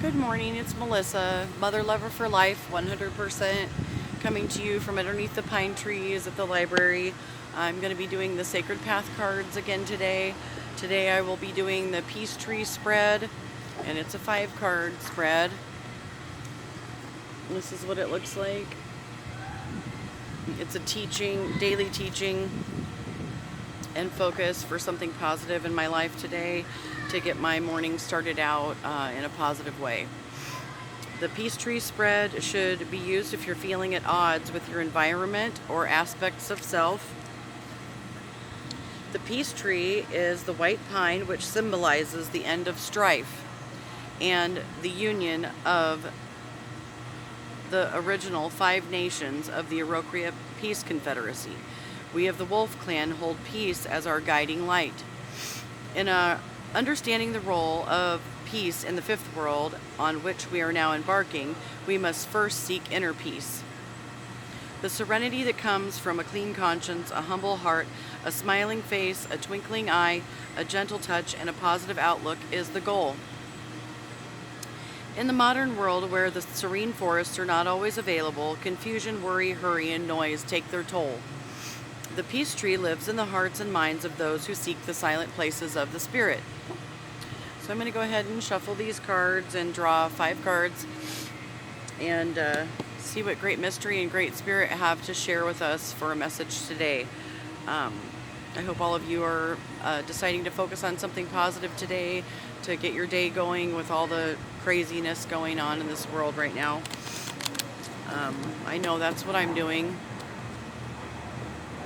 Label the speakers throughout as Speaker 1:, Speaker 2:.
Speaker 1: Good morning, it's Melissa, Mother Lover for Life, 100%, coming to you from underneath the pine trees at the library. I'm going to be doing the Sacred Path cards again today. Today I will be doing the Peace Tree spread, and it's a 5-card spread. This is what it looks like. It's a daily teaching and focus for something positive in my life today to get my morning started out in a positive way. The Peace Tree spread should be used if you're feeling at odds with your environment or aspects of self. The Peace Tree is the white pine, which symbolizes the end of strife and the union of the original 5 nations of the Iroquois Peace Confederacy. We of the Wolf Clan hold peace as our guiding light. In understanding the role of peace in the 5th world on which we are now embarking, we must first seek inner peace. The serenity that comes from a clean conscience, a humble heart, a smiling face, a twinkling eye, a gentle touch, and a positive outlook is the goal. In the modern world where the serene forests are not always available, confusion, worry, hurry, and noise take their toll. The Peace Tree lives in the hearts and minds of those who seek the silent places of the spirit. So I'm going to go ahead and shuffle these cards and draw 5 cards and see what Great Mystery and Great Spirit have to share with us for a message today. I hope all of you are deciding to focus on something positive today to get your day going with all the craziness going on in this world right now. I know that's what I'm doing.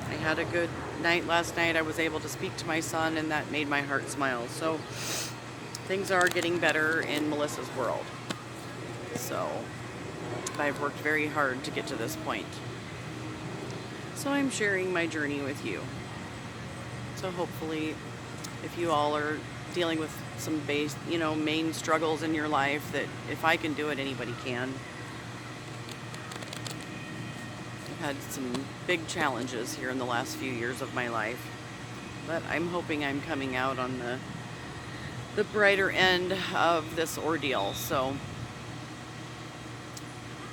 Speaker 1: I had a good night last night. I was able to speak to my son, and that made my heart smile. So things are getting better in Melissa's world. So I've worked very hard to get to this point. So I'm sharing my journey with you. So hopefully, if you all are dealing with some main struggles in your life, that if I can do it, anybody can. I've had some big challenges here in the last few years of my life, but I'm hoping I'm coming out on the brighter end of this ordeal. So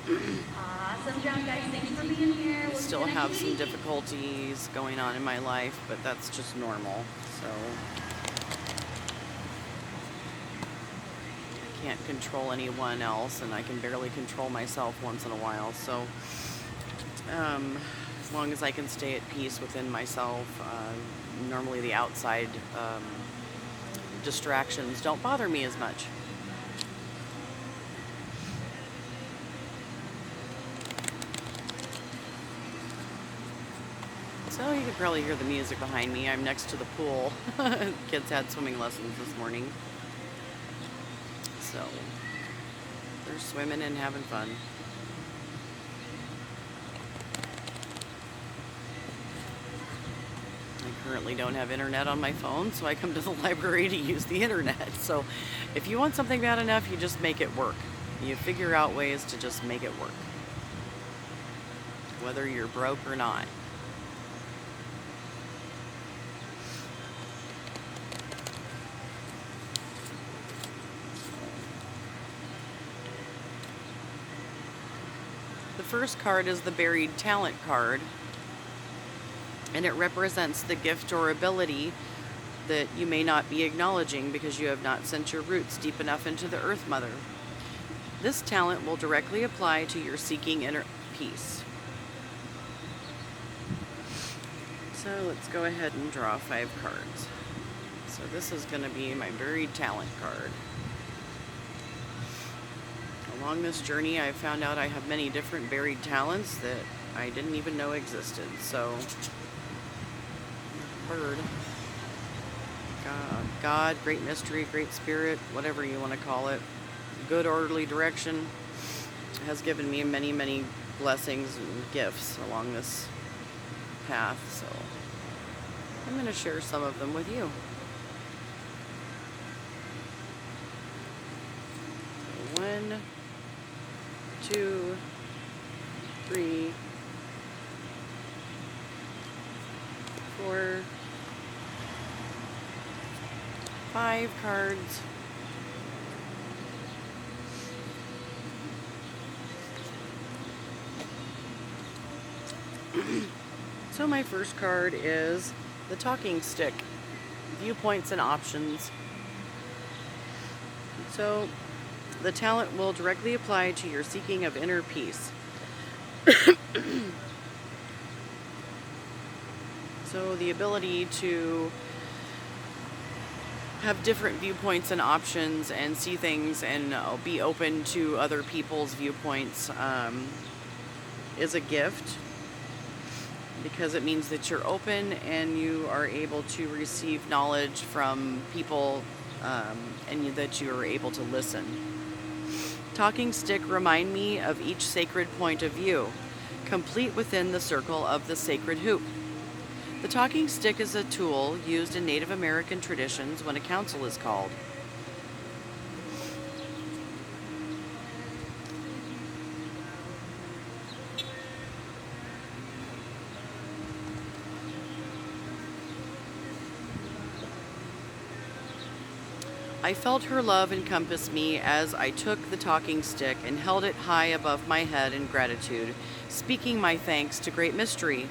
Speaker 2: awesome job, guys. Thanks for being here.
Speaker 1: I still have some difficulties going on in my life, but that's just normal. So I can't control anyone else, and I can barely control myself once in a while. So as long as I can stay at peace within myself, normally the outside distractions don't bother me as much. So you can probably hear the music behind me. I'm next to the pool. Kids had swimming lessons this morning. So they're swimming and having fun. I currently don't have internet on my phone, so I come to the library to use the internet. So if you want something bad enough, you just make it work. You figure out ways to just make it work, whether you're broke or not. The first card is the Buried Talent card, and it represents the gift or ability that you may not be acknowledging because you have not sent your roots deep enough into the Earth Mother. This talent will directly apply to your seeking inner peace. So let's go ahead and draw 5 cards. So this is going to be my Buried Talent card. Along this journey, I found out I have many different buried talents that I didn't even know existed. So, bird, God, Great Mystery, Great Spirit, whatever you want to call it, good orderly direction, has given me many, many blessings and gifts along this path. So I'm going to share some of them with you. 1, 2, 3, 4, 5 cards. So my first card is the Talking Stick, Viewpoints and Options. So the talent will directly apply to your seeking of inner peace. So the ability to have different viewpoints and options and see things and be open to other people's viewpoints is a gift, because it means that you're open and you are able to receive knowledge from people, and that you are able to listen. Talking stick remind me of each sacred point of view, complete within the circle of the sacred hoop. The talking stick is a tool used in Native American traditions when a council is called. I felt her love encompass me as I took the talking stick and held it high above my head in gratitude, speaking my thanks to Great Mystery.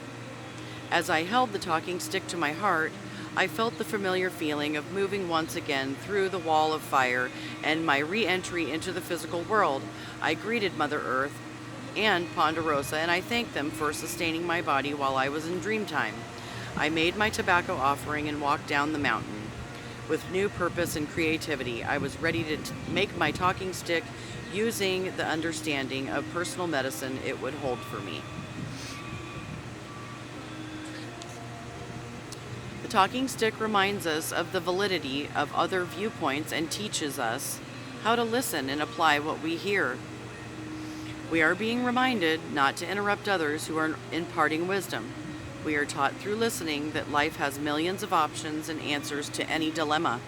Speaker 1: As I held the talking stick to my heart, I felt the familiar feeling of moving once again through the wall of fire and my re-entry into the physical world. I greeted Mother Earth and Ponderosa, and I thanked them for sustaining my body while I was in dream time. I made my tobacco offering and walked down the mountain. With new purpose and creativity, I was ready to make my talking stick using the understanding of personal medicine it would hold for me. The talking stick reminds us of the validity of other viewpoints and teaches us how to listen and apply what we hear. We are being reminded not to interrupt others who are imparting wisdom. We are taught through listening that life has millions of options and answers to any dilemma.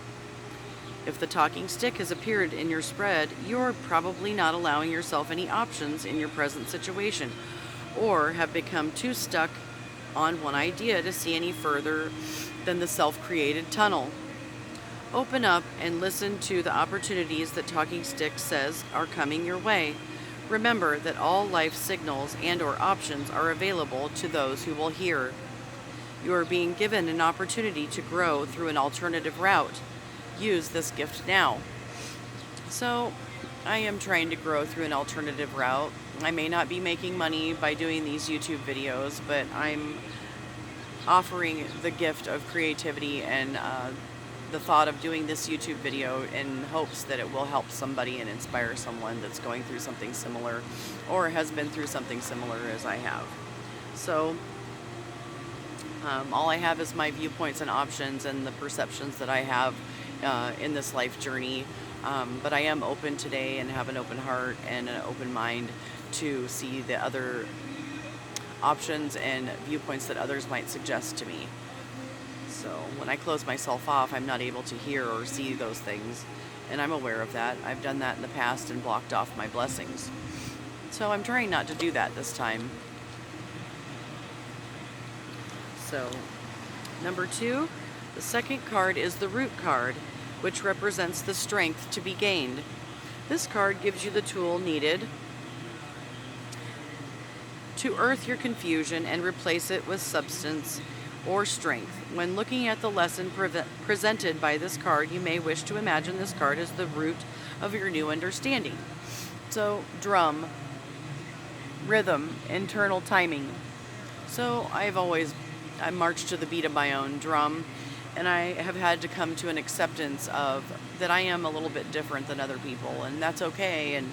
Speaker 1: If the talking stick has appeared in your spread, you're probably not allowing yourself any options in your present situation, or have become too stuck on one idea to see any further than the self-created tunnel. Open up and listen to the opportunities that Talking Stick says are coming your way. Remember that all life signals and or options are available to those who will hear. You are being given an opportunity to grow through an alternative route. Use this gift now. So, I am trying to grow through an alternative route. I may not be making money by doing these YouTube videos, but I'm offering the gift of creativity and the thought of doing this YouTube video in hopes that it will help somebody and inspire someone that's going through something similar or has been through something similar as I have. So all I have is my viewpoints and options and the perceptions that I have in this life journey. But I am open today and have an open heart and an open mind to see the other options and viewpoints that others might suggest to me. So when I close myself off, I'm not able to hear or see those things, and I'm aware of that. I've done that in the past and blocked off my blessings. So I'm trying not to do that this time. So, number 2, the second card is the Root card, which represents the strength to be gained. This card gives you the tool needed to earth your confusion and replace it with substance or strength. When looking at the lesson presented by this card, you may wish to imagine this card as the root of your new understanding. So, drum, rhythm, internal timing. So, I march to the beat of my own drum, and I have had to come to an acceptance of that I am a little bit different than other people, and that's okay, and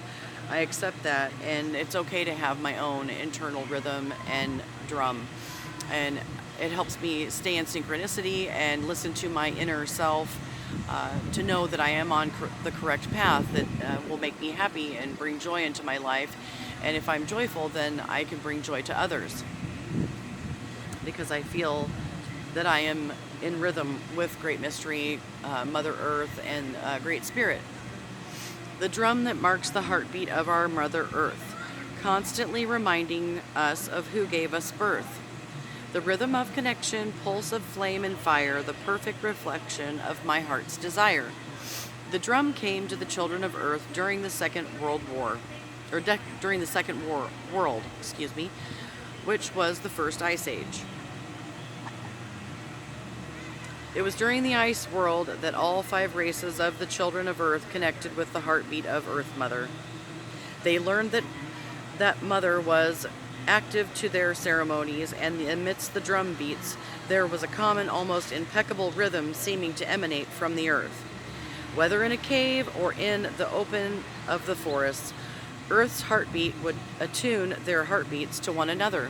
Speaker 1: I accept that, and it's okay to have my own internal rhythm and drum, and it helps me stay in synchronicity and listen to my inner self to know that I am on the correct path that will make me happy and bring joy into my life. And if I'm joyful, then I can bring joy to others, because I feel that I am in rhythm with Great Mystery, Mother Earth, and Great Spirit. The drum that marks the heartbeat of our Mother Earth, constantly reminding us of who gave us birth. The rhythm of connection, pulse of flame and fire, the perfect reflection of my heart's desire. The drum came to the children of Earth during the Second World War, during the Second World, which was the first ice age. It was during the ice world that all 5 races of the children of Earth connected with the heartbeat of Earth Mother. They learned that Mother was active to their ceremonies, and amidst the drum beats, there was a common, almost impeccable rhythm seeming to emanate from the earth. Whether in a cave or in the open of the forests, Earth's heartbeat would attune their heartbeats to one another.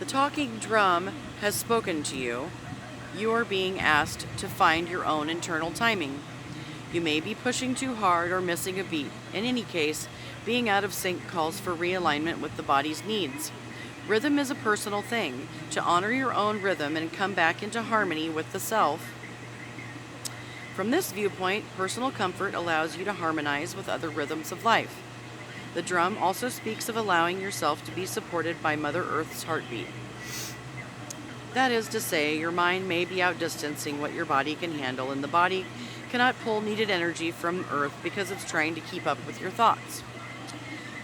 Speaker 1: The talking drum has spoken to you. You are being asked to find your own internal timing. You may be pushing too hard or missing a beat. In any case, being out of sync calls for realignment with the body's needs. Rhythm is a personal thing. To honor your own rhythm and come back into harmony with the self. From this viewpoint, personal comfort allows you to harmonize with other rhythms of life. The drum also speaks of allowing yourself to be supported by Mother Earth's heartbeat. That is to say, your mind may be outdistancing what your body can handle, and the body cannot pull needed energy from Earth because it's trying to keep up with your thoughts.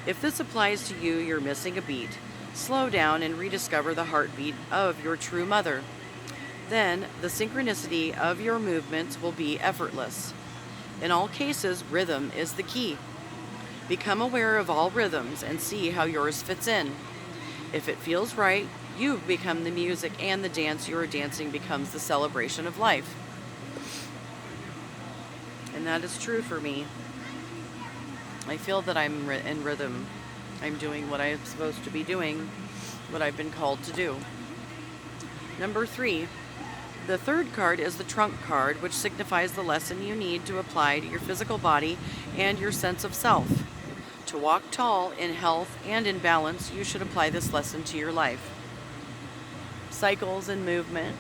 Speaker 1: If this applies to you, you're missing a beat. Slow down and rediscover the heartbeat of your true mother. Then, the synchronicity of your movements will be effortless. In all cases, rhythm is the key. Become aware of all rhythms and see how yours fits in. If it feels right, you become the music, and the dance you are dancing becomes the celebration of life. And that is true for me. I feel that I'm in rhythm. I'm doing what I'm supposed to be doing, what I've been called to do. Number 3. The third card is the trunk card, which signifies the lesson you need to apply to your physical body and your sense of self. To walk tall in health and in balance, you should apply this lesson to your life. Cycles and movement.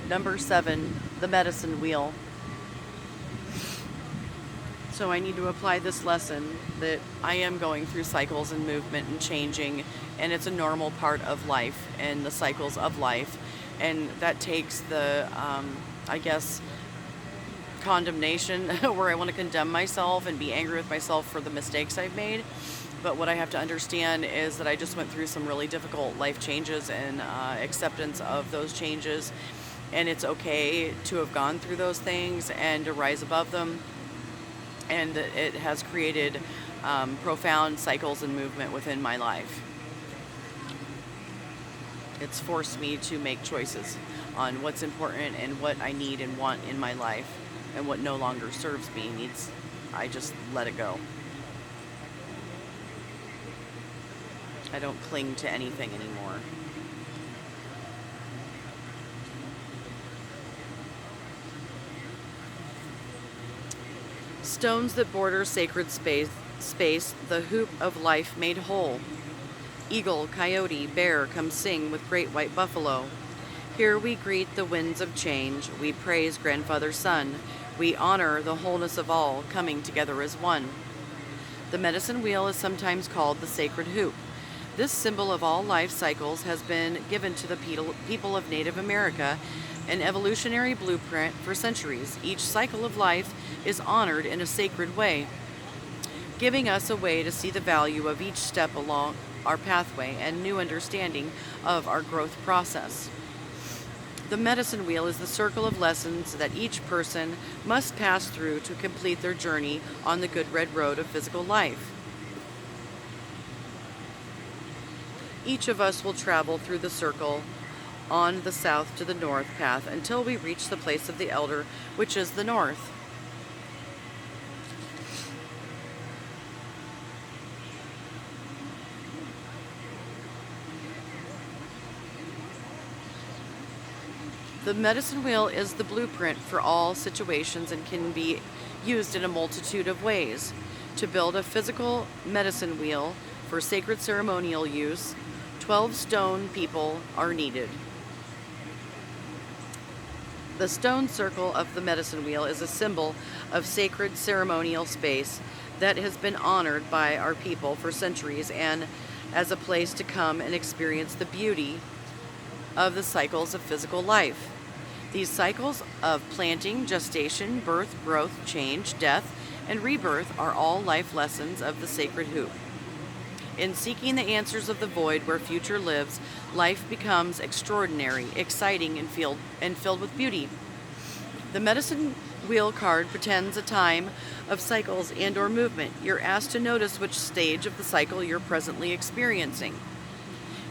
Speaker 1: Number 7, the medicine wheel. So I need to apply this lesson that I am going through cycles and movement and changing, and it's a normal part of life and the cycles of life. And that takes the, condemnation where I want to condemn myself and be angry with myself for the mistakes I've made. But what I have to understand is that I just went through some really difficult life changes and acceptance of those changes. And it's okay to have gone through those things and to rise above them. And it has created profound cycles and movement within my life. It's forced me to make choices on what's important and what I need and want in my life, and what no longer serves me I just let it go. I don't cling to anything anymore. Stones that border sacred space, the hoop of life made whole. Eagle, coyote, bear come sing with great white buffalo. Here we greet the winds of change. We praise Grandfather Sun. We honor the wholeness of all coming together as one. The medicine wheel is sometimes called the sacred hoop. This symbol of all life cycles has been given to the people of Native America, an evolutionary blueprint for centuries. Each cycle of life is honored in a sacred way, giving us a way to see the value of each step along our pathway and new understanding of our growth process. The medicine wheel is the circle of lessons that each person must pass through to complete their journey on the good red road of physical life. Each of us will travel through the circle on the south to the north path until we reach the place of the elder, which is the north. The medicine wheel is the blueprint for all situations and can be used in a multitude of ways. To build a physical medicine wheel for sacred ceremonial use, 12 stone people are needed. The stone circle of the medicine wheel is a symbol of sacred ceremonial space that has been honored by our people for centuries, and as a place to come and experience the beauty of the cycles of physical life. These cycles of planting, gestation, birth, growth, change, death, and rebirth are all life lessons of the sacred hoop. In seeking the answers of the void where future lives, life becomes extraordinary, exciting, and filled with beauty. The medicine wheel card pretends a time of cycles and or movement. You're asked to notice which stage of the cycle you're presently experiencing.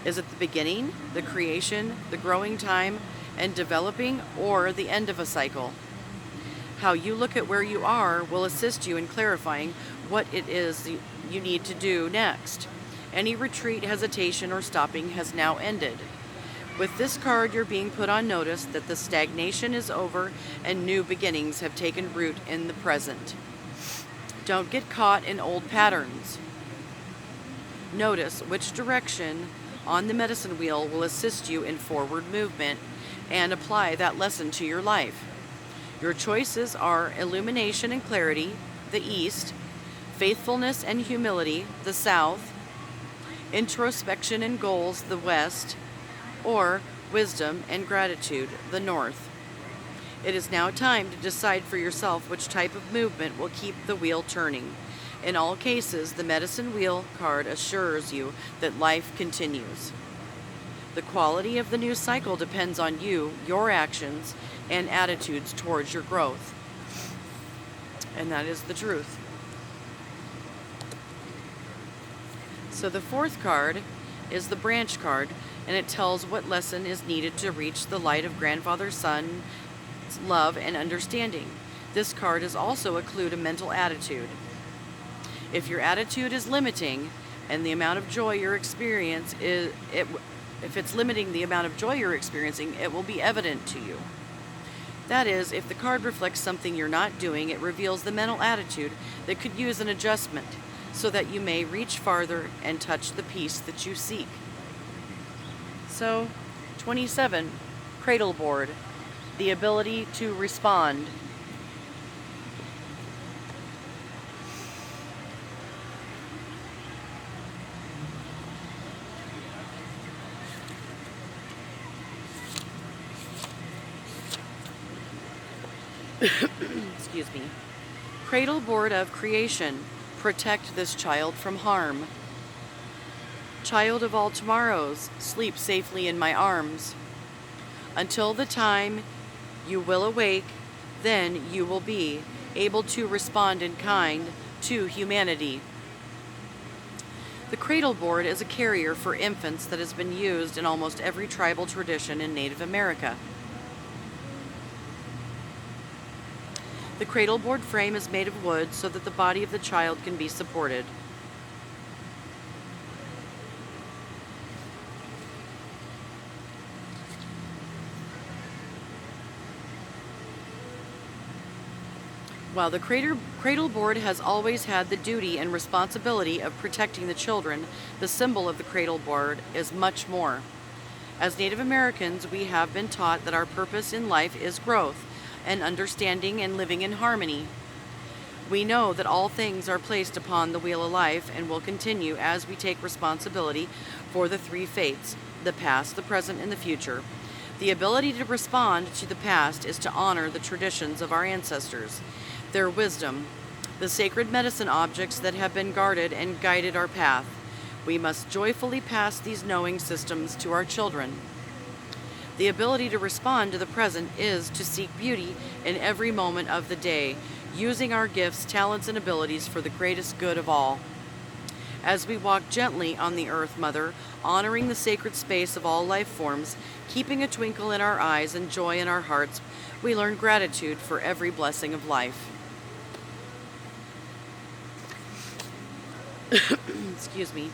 Speaker 1: Is it the beginning, the creation, the growing time and developing, or the end of a cycle? How you look at where you are will assist you in clarifying what it is you need to do next. Any retreat, hesitation, or stopping has now ended. With this card, you're being put on notice that the stagnation is over and new beginnings have taken root in the present. Don't get caught in old patterns. Notice which direction on the medicine wheel will assist you in forward movement and apply that lesson to your life. Your choices are illumination and clarity, the east, faithfulness and humility, the south, introspection and goals, the west, or wisdom and gratitude, the north. It is now time to decide for yourself which type of movement will keep the wheel turning. In all cases, the medicine wheel card assures you that life continues. The quality of the new cycle depends on you, your actions, and attitudes towards your growth. And that is the truth. So the fourth card is the branch card, and it tells what lesson is needed to reach the light of grandfather son love and understanding. This card is also a clue to mental attitude. If your attitude is limiting and the amount of joy you're experiencing if it's limiting the amount of joy you're experiencing, it will be evident to you. That is, if the card reflects something you're not doing, it reveals the mental attitude that could use an adjustment so that you may reach farther and touch the peace that you seek. So, 27, Cradle Board, the ability to respond. Excuse me. Cradle Board of Creation, protect this child from harm. Child of all tomorrows, sleep safely in my arms. Until the time you will awake, then you will be able to respond in kind to humanity. The cradle board is a carrier for infants that has been used in almost every tribal tradition in Native America. The cradle board frame is made of wood so that the body of the child can be supported. While the cradle board has always had the duty and responsibility of protecting the children, the symbol of the cradle board is much more. As Native Americans, we have been taught that our purpose in life is growth and understanding and living in harmony. We know that all things are placed upon the wheel of life and will continue as we take responsibility for the three fates, the past, the present, and the future. The ability to respond to the past is to honor the traditions of our ancestors, their wisdom, the sacred medicine objects that have been guarded and guided our path. We must joyfully pass these knowing systems to our children. The ability to respond to the present is to seek beauty in every moment of the day, using our gifts, talents, and abilities for the greatest good of all. As we walk gently on the earth, Mother, honoring the sacred space of all life forms, keeping a twinkle in our eyes and joy in our hearts, we learn gratitude for every blessing of life. Excuse me.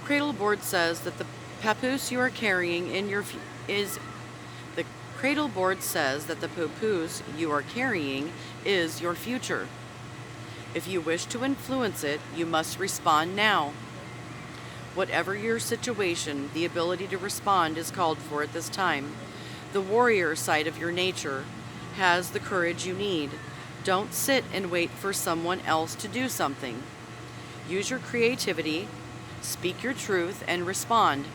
Speaker 1: Cradle board says that the papoose you are carrying in your the cradle board says that the papoose you are carrying is your future. If you wish to influence it, you must respond now. Whatever your situation, the ability to respond is called for at this time. The warrior side of your nature has the courage you need. Don't sit and wait for someone else to do something. Use your creativity, speak your truth, and respond.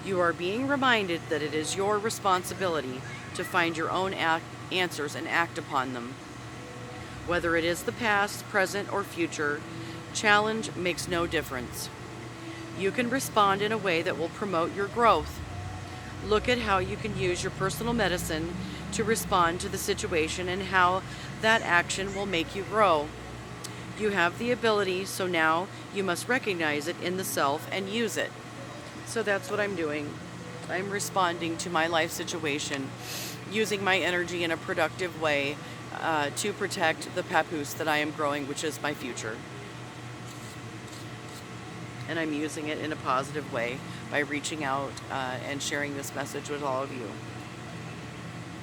Speaker 1: You are being reminded that it is your responsibility to find your own answers and act upon them. Whether it is the past, present, or future, challenge makes no difference. You can respond in a way that will promote your growth. Look at how you can use your personal medicine to respond to the situation and how that action will make you grow. You have the ability, so now you must recognize it in the self and use it. So that's what I'm doing. I'm responding to my life situation, using my energy in a productive way to protect the papoose that I am growing, which is my future. And I'm using it in a positive way by reaching out and sharing this message with all of you.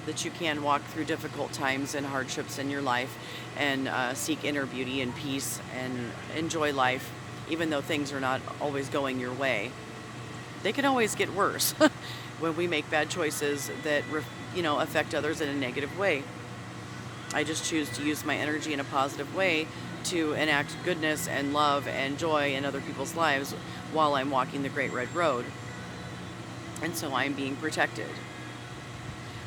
Speaker 1: That you can walk through difficult times and hardships in your life and seek inner beauty and peace and enjoy life, even though things are not always going your way. They can always get worse when we make bad choices that affect others in a negative way. I just choose to use my energy in a positive way to enact goodness and love and joy in other people's lives while I'm walking the Great Red Road. And so I'm being protected.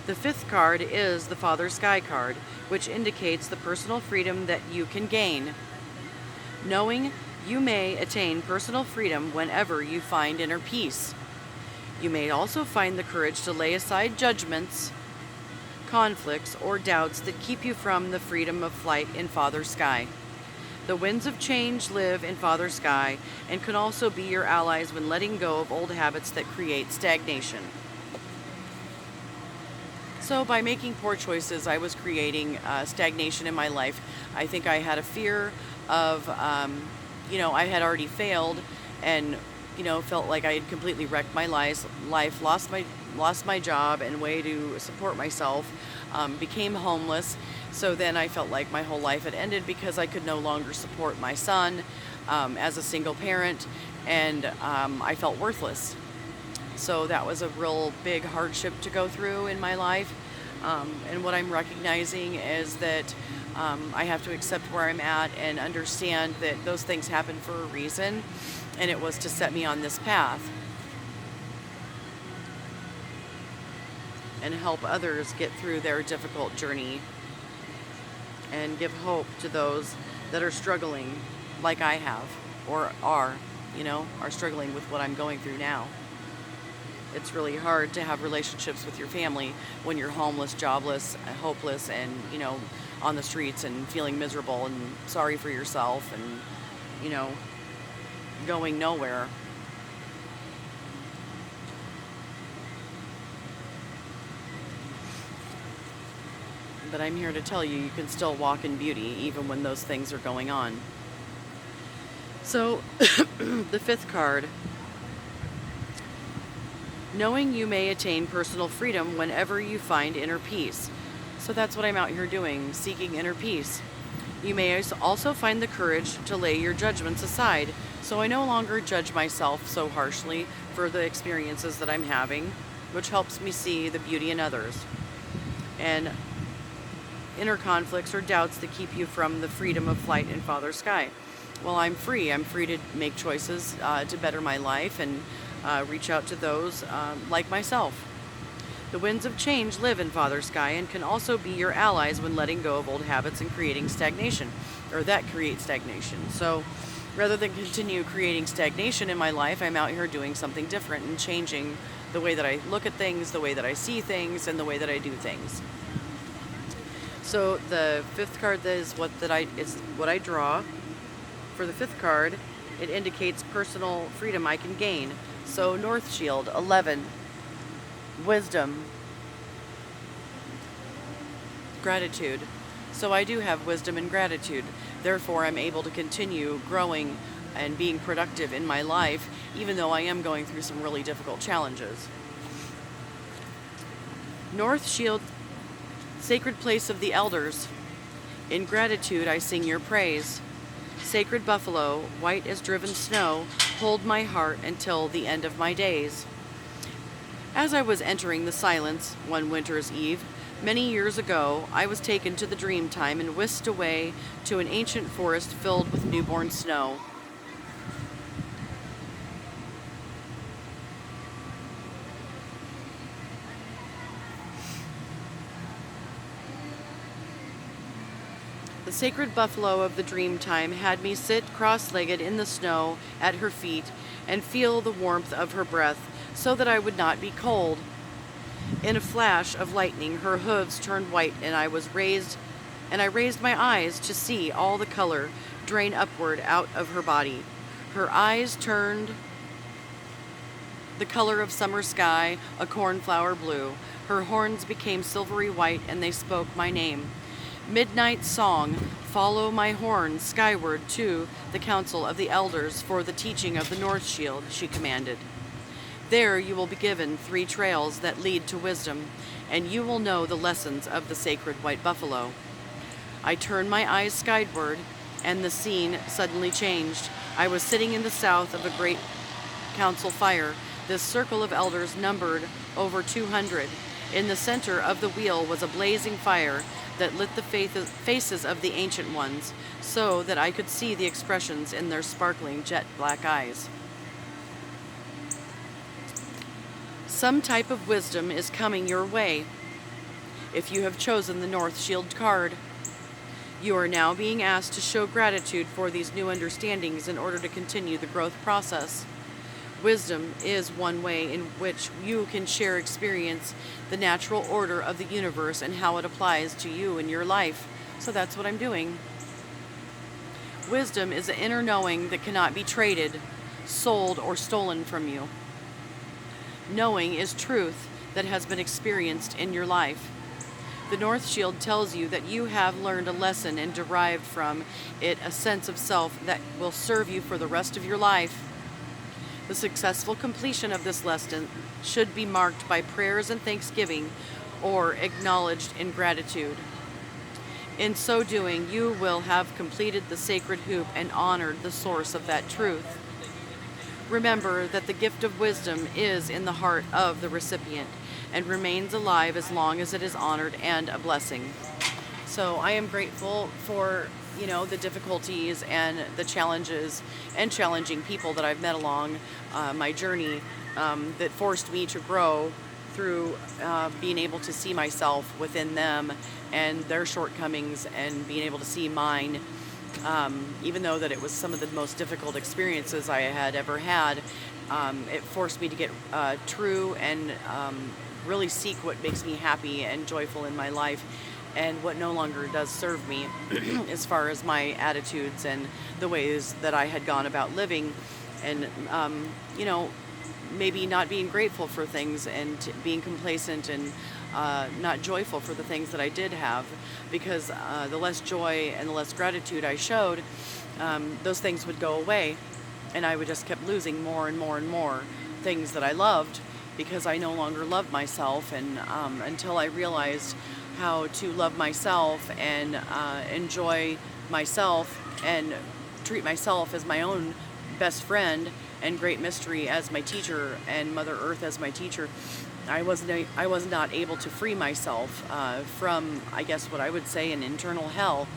Speaker 1: The fifth card is the Father Sky card, which indicates the personal freedom that you can gain. Knowing you may attain personal freedom whenever you find inner peace. You may also find the courage to lay aside judgments, conflicts, or doubts that keep you from the freedom of flight in Father Sky. The winds of change live in Father Sky and can also be your allies when letting go of old habits that create stagnation. So by making poor choices, I was creating stagnation in my life. I think I had a fear of, I had already failed and, felt like I had completely wrecked my life, lost my job and way to support myself, became homeless. So then I felt like my whole life had ended because I could no longer support my son as a single parent, and I felt worthless. So that was a real big hardship to go through in my life. And what I'm recognizing is that I have to accept where I'm at and understand that those things happen for a reason, and it was to set me on this path and help others get through their difficult journey and give hope to those that are struggling like I have or are struggling with what I'm going through now. It's really hard to have relationships with your family when you're homeless, jobless, hopeless, and, on the streets and feeling miserable and sorry for yourself and, going nowhere. But I'm here to tell you, you can still walk in beauty even when those things are going on. So, the fifth card. Knowing you may attain personal freedom whenever you find inner peace. So that's what I'm out here doing, seeking inner peace. You may also find the courage to lay your judgments aside. So I no longer judge myself so harshly for the experiences that I'm having, which helps me see the beauty in others. And inner conflicts or doubts that keep you from the freedom of flight in Father Sky. Well, I'm free. I'm free to make choices to better my life and reach out to those like myself. The winds of change live in Father Sky and can also be your allies when letting go of old habits and creating stagnation, or that creates stagnation. So rather than continue creating stagnation in my life, I'm out here doing something different and changing the way that I look at things, the way that I see things, and the way that I do things. So the fifth card is what I draw. For the fifth card, it indicates personal freedom I can gain. So North Shield, 11, wisdom, gratitude. So I do have wisdom and gratitude. Therefore, I'm able to continue growing and being productive in my life, even though I am going through some really difficult challenges. North Shield, sacred place of the elders. In gratitude, I sing your praise. Sacred buffalo, white as driven snow, hold my heart until the end of my days. As I was entering the silence one winter's eve, many years ago, I was taken to the dream time and whisked away to an ancient forest filled with newborn snow. The sacred buffalo of the dream time had me sit cross-legged in the snow at her feet and feel the warmth of her breath so that I would not be cold. In a flash of lightning, her hooves turned white and I raised my eyes to see all the color drain upward out of her body. Her eyes turned the color of summer sky, a cornflower blue. Her horns became silvery white and they spoke my name. Midnight song, follow my horns skyward to the council of the elders for the teaching of the North Shield, she commanded. There you will be given 3 trails that lead to wisdom, and you will know the lessons of the sacred white buffalo. I turned my eyes skyward, and the scene suddenly changed. I was sitting in the south of a great council fire. This circle of elders numbered over 200. In the center of the wheel was a blazing fire that lit the faces of the ancient ones, so that I could see the expressions in their sparkling jet black eyes. Some type of wisdom is coming your way. If you have chosen the North Shield card, you are now being asked to show gratitude for these new understandings in order to continue the growth process. Wisdom is one way in which you can experience the natural order of the universe and how it applies to you in your life. So that's what I'm doing. Wisdom is an inner knowing that cannot be traded, sold, or stolen from you. Knowing is truth that has been experienced in your life. The North Shield tells you that you have learned a lesson and derived from it a sense of self that will serve you for the rest of your life. The successful completion of this lesson should be marked by prayers and thanksgiving or acknowledged in gratitude. In so doing, you will have completed the sacred hoop and honored the source of that truth. Remember that the gift of wisdom is in the heart of the recipient and remains alive as long as it is honored and a blessing. So I am grateful for, the difficulties and the challenges and challenging people that I've met along my journey that forced me to grow through being able to see myself within them and their shortcomings and being able to see mine. Even though that it was some of the most difficult experiences I had ever had, it forced me to get true and really seek what makes me happy and joyful in my life and what no longer does serve me as far as my attitudes and the ways that I had gone about living and, maybe not being grateful for things and being complacent and not joyful for the things that I did have, because the less joy and the less gratitude I showed, those things would go away and I would just kept losing more and more and more things that I loved because I no longer loved myself. And until I realized how to love myself and enjoy myself and treat myself as my own best friend and Great Mystery as my teacher and Mother Earth as my teacher, I was not able to free myself from, I guess what I would say, an internal hell.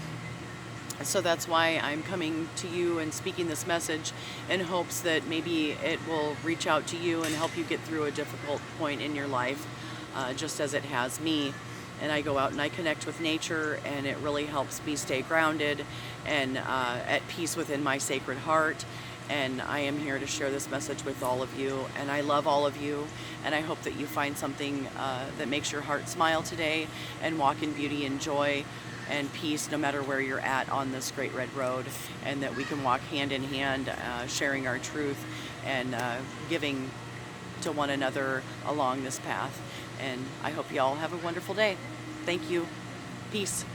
Speaker 1: So that's why I'm coming to you and speaking this message in hopes that maybe it will reach out to you and help you get through a difficult point in your life, just as it has me. And I go out and I connect with nature, and it really helps me stay grounded and at peace within my sacred heart. And I am here to share this message with all of you, and I love all of you, and I hope that you find something that makes your heart smile today and walk in beauty and joy and peace no matter where you're at on this great red road, and that we can walk hand in hand, sharing our truth and giving to one another along this path. And I hope you all have a wonderful day. Thank you. Peace.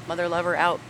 Speaker 1: Mother Lover out.